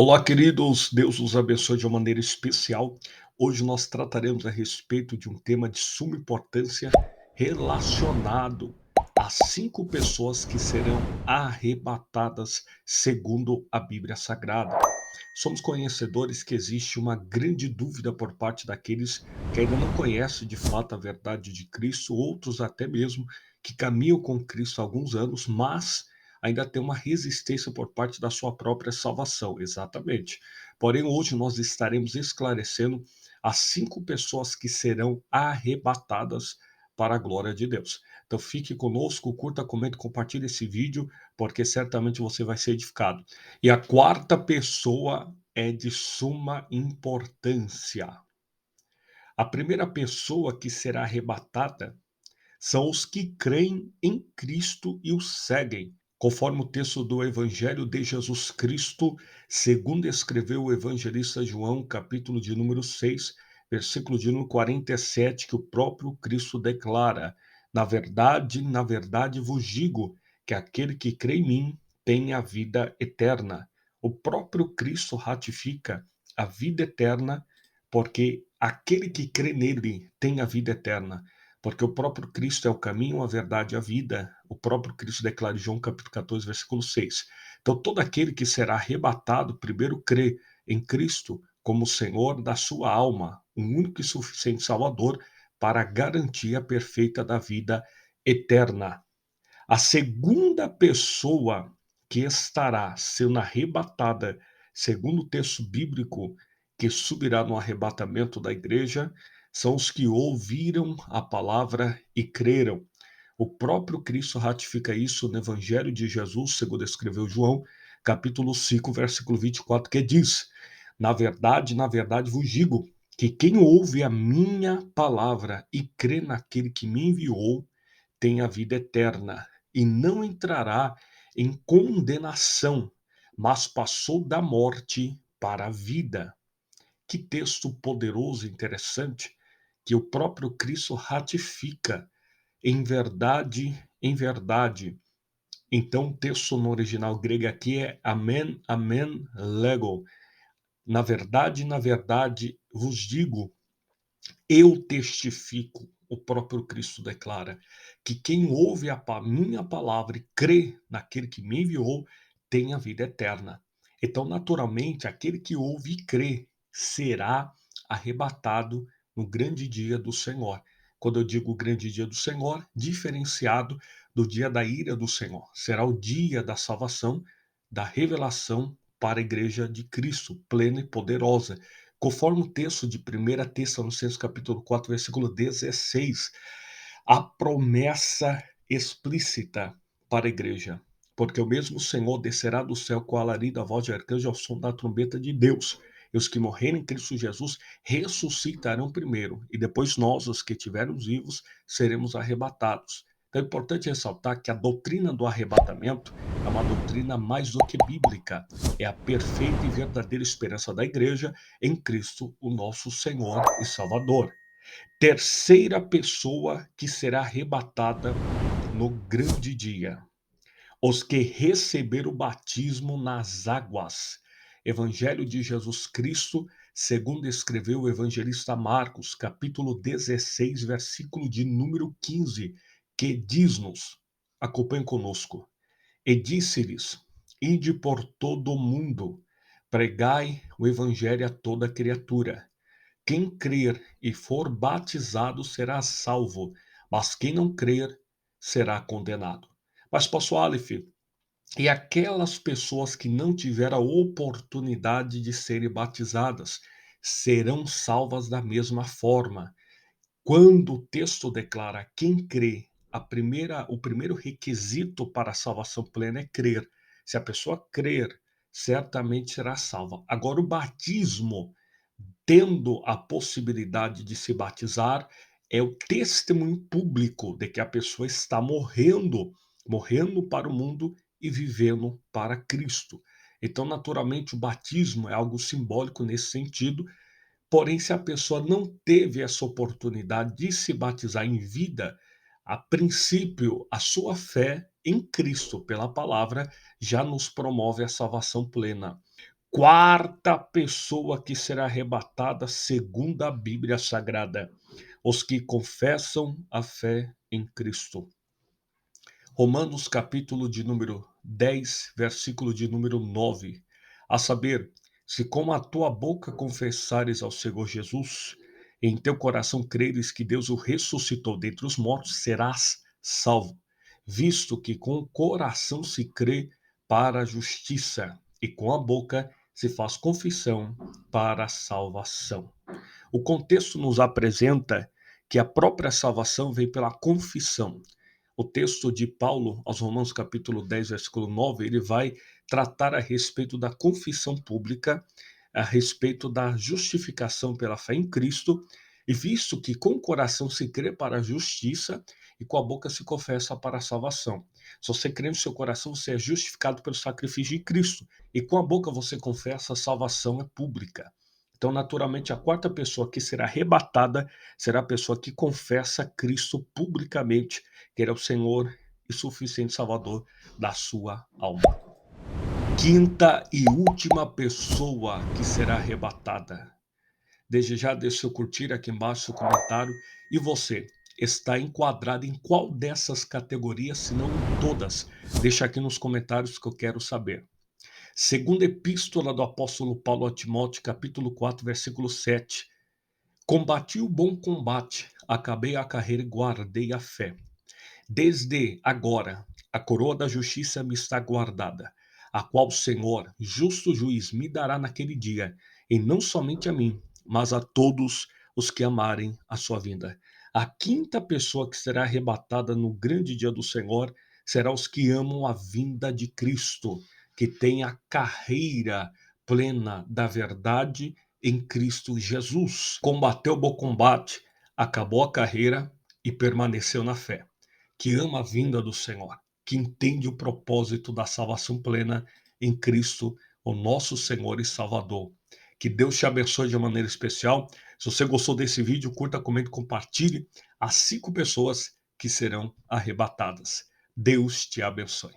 Olá, queridos, Deus os abençoe de uma maneira especial. Hoje nós trataremos a respeito de um tema de suma importância relacionado às 5 pessoas que serão arrebatadas segundo a Bíblia Sagrada. Somos conhecedores que existe uma grande dúvida por parte daqueles que ainda não conhecem de fato a verdade de Cristo, outros até mesmo que caminham com Cristo há alguns anos, mas ainda tem uma resistência por parte da sua própria salvação. Exatamente. Porém, hoje nós estaremos esclarecendo as 5 pessoas que serão arrebatadas para a glória de Deus. Então fique conosco, curta, comente, compartilhe esse vídeo, porque certamente você vai ser edificado. E a quarta pessoa é de suma importância. A primeira pessoa que será arrebatada são os que creem em Cristo e o seguem, conforme o texto do Evangelho de Jesus Cristo, segundo escreveu o evangelista João, capítulo de número 6, versículo de número 47, que o próprio Cristo declara: na verdade vos digo que aquele que crê em mim tem a vida eterna. O próprio Cristo ratifica a vida eterna, porque aquele que crê nele tem a vida eterna. Porque o próprio Cristo é o caminho, a verdade e a vida. O próprio Cristo declara em João capítulo 14, versículo 6. Então, todo aquele que será arrebatado, primeiro crê em Cristo como Senhor da sua alma, um único e suficiente Salvador para a garantia perfeita da vida eterna. A segunda pessoa que estará sendo arrebatada, segundo o texto bíblico, que subirá no arrebatamento da igreja, são os que ouviram a palavra e creram. O próprio Cristo ratifica isso no Evangelho de Jesus, segundo escreveu João, capítulo 5, versículo 24, que diz: na verdade vos digo, que quem ouve a minha palavra e crê naquele que me enviou, tem a vida eterna e não entrará em condenação, mas passou da morte para a vida. Que texto poderoso e interessante, que o próprio Cristo ratifica. Em verdade. Então, o texto no original grego aqui é amen, amen, lego. Na verdade, vos digo, eu testifico, o próprio Cristo declara, que quem ouve a minha palavra e crê naquele que me enviou, tem a vida eterna. Então, naturalmente, aquele que ouve e crê será arrebatado no grande dia do Senhor. Quando eu digo grande dia do Senhor, diferenciado do dia da ira do Senhor. Será o dia da salvação, da revelação para a igreja de Cristo, plena e poderosa. Conforme o texto de 1 Tessalonicenses capítulo 4, versículo 16, a promessa explícita para a igreja. Porque o mesmo Senhor descerá do céu com a alarido da voz de arcanjo ao som da trombeta de Deus. E os que morrerem em Cristo Jesus ressuscitarão primeiro, e depois nós, os que estivermos vivos, seremos arrebatados. Então é importante ressaltar que a doutrina do arrebatamento é uma doutrina mais do que bíblica. É a perfeita e verdadeira esperança da igreja em Cristo, o nosso Senhor e Salvador. Terceira pessoa que será arrebatada no grande dia: os que receberam o batismo nas águas. Evangelho de Jesus Cristo, segundo escreveu o evangelista Marcos, capítulo 16, versículo de número 15, que diz-nos, acompanhe conosco: e disse-lhes: ide por todo o mundo, pregai o evangelho a toda criatura. Quem crer e for batizado será salvo, mas quem não crer será condenado. Mas, pastor Aleph, e aquelas pessoas que não tiveram a oportunidade de serem batizadas serão salvas da mesma forma? Quando o texto declara quem crê, o primeiro requisito para a salvação plena é crer. Se a pessoa crer, certamente será salva. Agora, o batismo, tendo a possibilidade de se batizar, é o testemunho público de que a pessoa está morrendo para o mundo e vivendo para Cristo. Então, naturalmente, o batismo é algo simbólico nesse sentido. Porém, se a pessoa não teve essa oportunidade de se batizar em vida, a princípio, a sua fé em Cristo pela palavra já nos promove a salvação plena. Quarta pessoa que será arrebatada, segundo a Bíblia Sagrada, os que confessam a fé em Cristo. Romanos capítulo de número 10, versículo de número 9. A saber, se com a tua boca confessares ao Senhor Jesus, e em teu coração creres que Deus o ressuscitou dentre os mortos, serás salvo, visto que com o coração se crê para a justiça, e com a boca se faz confissão para a salvação. O contexto nos apresenta que a própria salvação vem pela confissão. O texto de Paulo, aos Romanos capítulo 10, versículo 9, ele vai tratar a respeito da confissão pública, a respeito da justificação pela fé em Cristo, e visto que com o coração se crê para a justiça e com a boca se confessa para a salvação. Se você crê no seu coração, você é justificado pelo sacrifício de Cristo, e com a boca você confessa, a salvação é pública. Então, naturalmente, a quarta pessoa que será arrebatada será a pessoa que confessa Cristo publicamente, que ele é o Senhor e suficiente Salvador da sua alma. Quinta e última pessoa que será arrebatada. Desde já deixe seu curtir aqui embaixo, seu comentário. E você, está enquadrado em qual dessas categorias, se não em todas? Deixa aqui nos comentários que eu quero saber. Segunda epístola do apóstolo Paulo a Timóteo, capítulo 4, versículo 7. Combati o bom combate, acabei a carreira e guardei a fé. Desde agora, a coroa da justiça me está guardada, a qual o Senhor, justo juiz, me dará naquele dia, e não somente a mim, mas a todos os que amarem a sua vinda. A quinta pessoa que será arrebatada no grande dia do Senhor será os que amam a vinda de Cristo, que têm a carreira plena da verdade em Cristo Jesus. Combateu o bom combate, acabou a carreira e permaneceu na fé, que ama a vinda do Senhor, que entende o propósito da salvação plena em Cristo, o nosso Senhor e Salvador. Que Deus te abençoe de maneira especial. Se você gostou desse vídeo, curta, comente, compartilhe as 5 pessoas que serão arrebatadas. Deus te abençoe.